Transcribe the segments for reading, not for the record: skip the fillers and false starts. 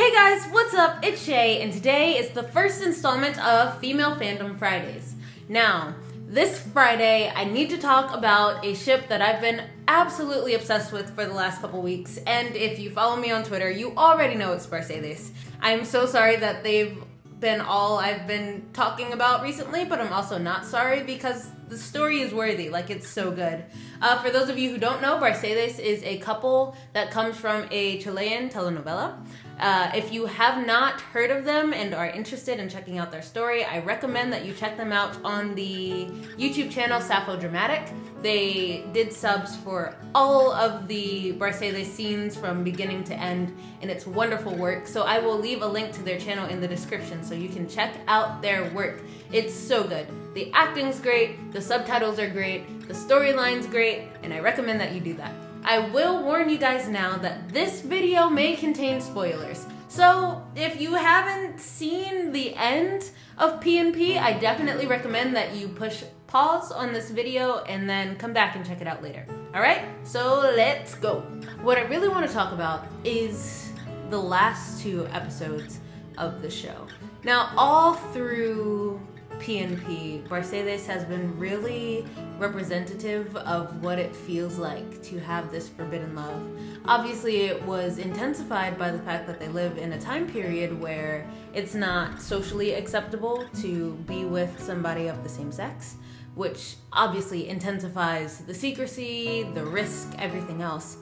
Hey guys, what's up? It's Shay, and today is the first installment of Female Fandom Fridays. Now, this Friday, I need to talk about a ship that I've been absolutely obsessed with for the last couple weeks, and if you follow me on Twitter, you already know it's Barcedes. I'm so sorry that they've been all I've been talking about recently, but I'm also not sorry because the story is worthy, like it's so good. For those of you who don't know, Barcedes is a couple that comes from a Chilean telenovela. If you have not heard of them and are interested in checking out their story, I recommend that you check them out on the YouTube channel Sapphodramatic. They did subs for all of the Barcedes scenes from beginning to end, and it's wonderful work. So I will leave a link to their channel in the description so you can check out their work. It's so good. The acting's great, the subtitles are great, the storyline's great, and I recommend that you do that. I will warn you guys now that this video may contain spoilers. So if you haven't seen the end of P&P, I definitely recommend that you push pause on this video and then come back and check it out later. Alright, so let's go. What I really want to talk about is the last two episodes of the show. Now, all through P&P, Barcedes has been really representative of what it feels like to have this forbidden love. Obviously, it was intensified by the fact that they live in a time period where it's not socially acceptable to be with somebody of the same sex, which obviously intensifies the secrecy, the risk, everything else.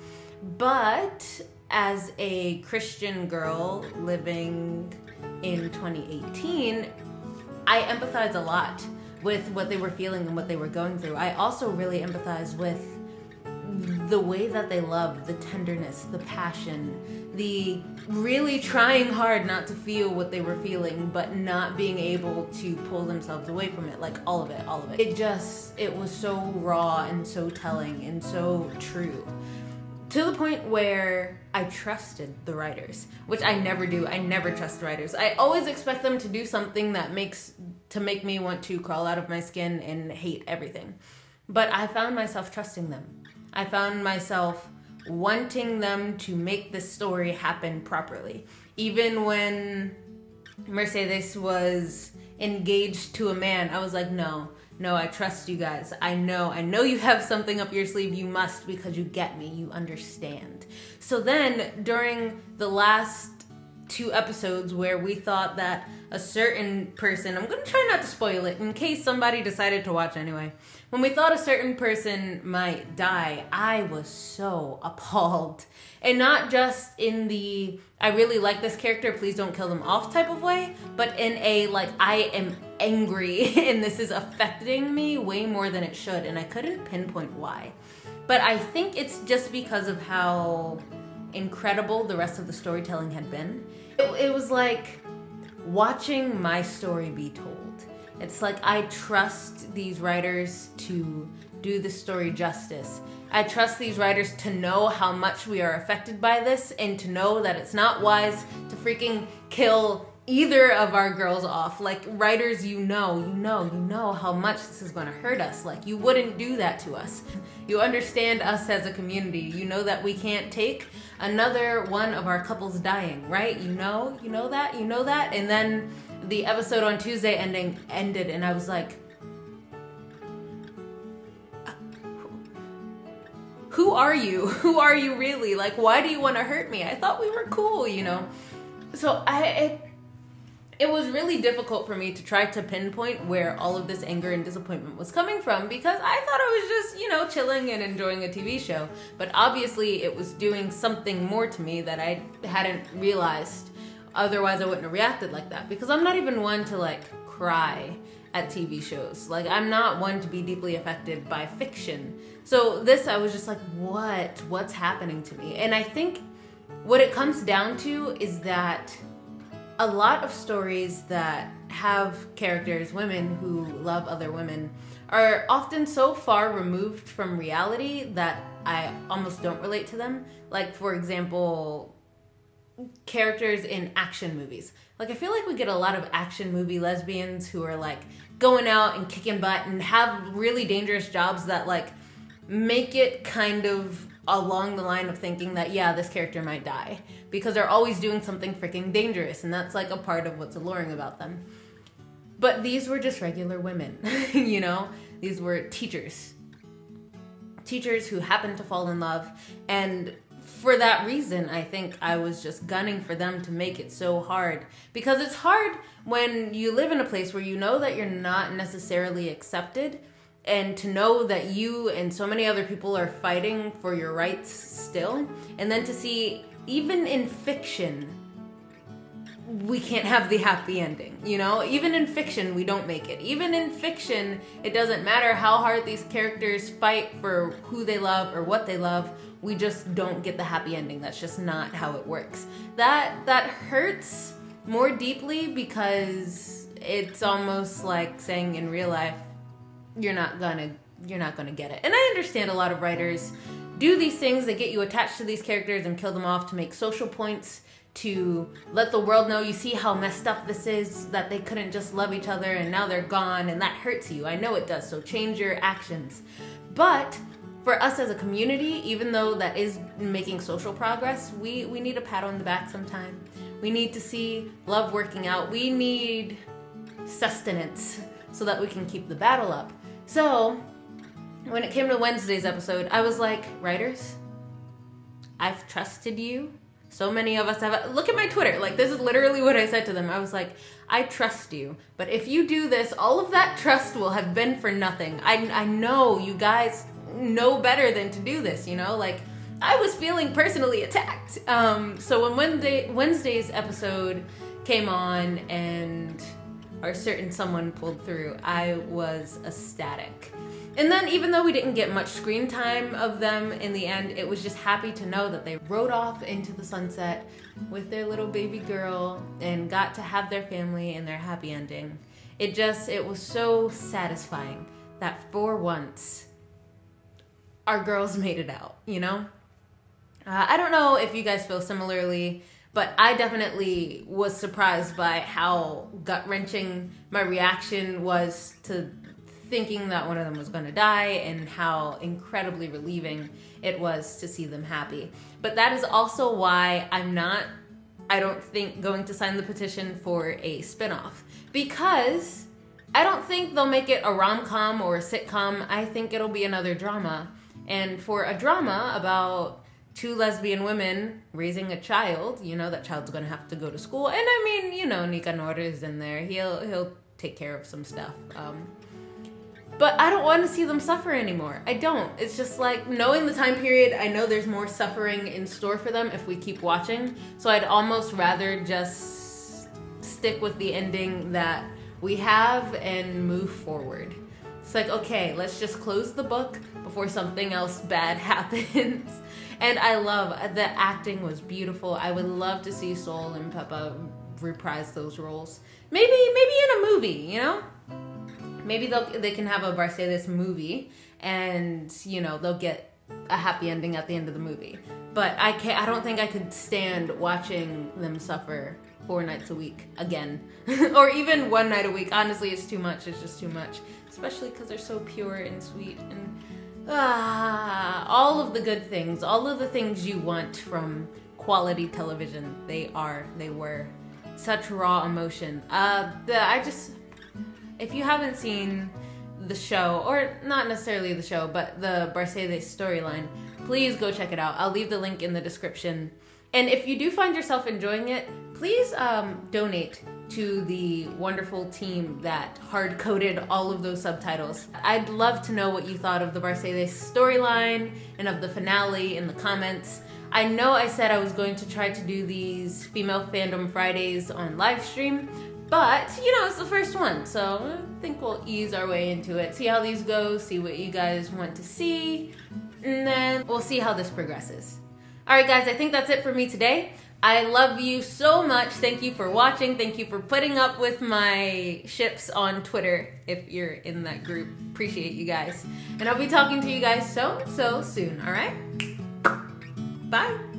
But as a Christian girl living in 2018, I empathize a lot with what they were feeling and what they were going through. I also really empathize with the way that they love, the tenderness, the passion, the really trying hard not to feel what they were feeling, but not being able to pull themselves away from it, like all of it, all of it. It was so raw and so telling and so true. To the point where I trusted the writers, which I never do. I never trust writers. I always expect them to do something that make me want to crawl out of my skin and hate everything. But I found myself trusting them. I found myself wanting them to make this story happen properly. Even when Mercedes was engaged to a man, I was like, no, I trust you guys. I know you have something up your sleeve. You must, because you get me, you understand. So then during the last two episodes where we thought that a certain person, I'm gonna try not to spoil it in case somebody decided to watch anyway. When we thought a certain person might die, I was so appalled. And not just in the, I really like this character, please don't kill them off type of way, but in a, like, I am angry and this is affecting me way more than it should, and I couldn't pinpoint why. But I think it's just because of how incredible the rest of the storytelling had been. It was like watching my story be told. It's like I trust these writers to do the story justice. I trust these writers to know how much we are affected by this and to know that it's not wise to freaking kill either of our girls off. Like, writers, you know how much this is gonna hurt us. Like, you wouldn't do that to us. You understand us as a community. You know that we can't take another one of our couples dying, right? You know that? And then the episode on Tuesday ended and I was like, who are you? Who are you really? Like, why do you want to hurt me? I thought we were cool, you know? So it was really difficult for me to try to pinpoint where all of this anger and disappointment was coming from because I thought I was just, chilling and enjoying a TV show. But obviously it was doing something more to me that I hadn't realized. Otherwise I wouldn't have reacted like that, because I'm not even one to like cry at TV shows. Like, I'm not one to be deeply affected by fiction. So this, I was just like, what's happening to me? And I think what it comes down to is that a lot of stories that have characters, women who love other women, are often so far removed from reality that I almost don't relate to them. Like, for example, characters in action movies. Like, I feel like we get a lot of action movie lesbians who are like going out and kicking butt and have really dangerous jobs that like make it kind of along the line of thinking that, yeah, this character might die because they're always doing something freaking dangerous, and that's like a part of what's alluring about them. But these were just regular women, you know? These were teachers who happened to fall in love, and for that reason, I think I was just gunning for them to make it so hard. Because it's hard when you live in a place where you know that you're not necessarily accepted, and to know that you and so many other people are fighting for your rights still, and then to see, even in fiction, we can't have the happy ending, you know? Even in fiction, we don't make it. Even in fiction, it doesn't matter how hard these characters fight for who they love or what they love, we just don't get the happy ending. That's just not how it works. That hurts more deeply because it's almost like saying in real life, you're not gonna get it. And I understand a lot of writers do these things, they get you attached to these characters and kill them off to make social points, to let the world know, you see how messed up this is, that they couldn't just love each other and now they're gone, and that hurts you. I know it does, so change your actions. But for us as a community, even though that is making social progress, we need a pat on the back sometime. We need to see love working out. We need sustenance so that we can keep the battle up. So when it came to Wednesday's episode, I was like, writers, I've trusted you. So many of us have. Look at my Twitter. Like, this is literally what I said to them. I was like, I trust you, but if you do this, all of that trust will have been for nothing. I know you guys know better than to do this, you know? Like, I was feeling personally attacked. So when Wednesday's episode came on and our certain someone pulled through, I was ecstatic. And then even though we didn't get much screen time of them in the end, it was just happy to know that they rode off into the sunset with their little baby girl and got to have their family and their happy ending. It was so satisfying that for once, our girls made it out, you know? I don't know if you guys feel similarly, but I definitely was surprised by how gut-wrenching my reaction was to thinking that one of them was going to die, and how incredibly relieving it was to see them happy. But that is also why I don't think going to sign the petition for a spinoff, because I don't think they'll make it a rom-com or a sitcom. I think it'll be another drama. And for a drama about two lesbian women raising a child, you know, that child's gonna have to go to school. And I mean, you know, Nicanor is in there. He'll take care of some stuff. But I don't want to see them suffer anymore. I don't. It's just like, knowing the time period, I know there's more suffering in store for them if we keep watching. So I'd almost rather just stick with the ending that we have and move forward. It's like, okay, let's just close the book before something else bad happens. And I love, the acting was beautiful. I would love to see Sol and Peppa reprise those roles. Maybe in a movie, you know? Maybe they can have a Barcedes movie, and, you know, they'll get a happy ending at the end of the movie. But I don't think I could stand watching them suffer 4 nights a week again. Or even 1 night a week. Honestly, it's too much. It's just too much. Especially because they're so pure and sweet, and all of the good things, all of the things you want from quality television, they were such raw emotion. If you haven't seen the show, or not necessarily the show, but the Barcedes storyline, please go check it out. I'll leave the link in the description. And if you do find yourself enjoying it, please donate to the wonderful team that hard-coded all of those subtitles. I'd love to know what you thought of the Barcedes storyline and of the finale in the comments. I know I said I was going to try to do these Female Fandom Fridays on live stream, but, you know, it's the first one, so I think we'll ease our way into it, see how these go, see what you guys want to see, and then we'll see how this progresses. Alright guys, I think that's it for me today. I love you so much. Thank you for watching. Thank you for putting up with my ships on Twitter if you're in that group. Appreciate you guys. And I'll be talking to you guys so soon, alright? Bye!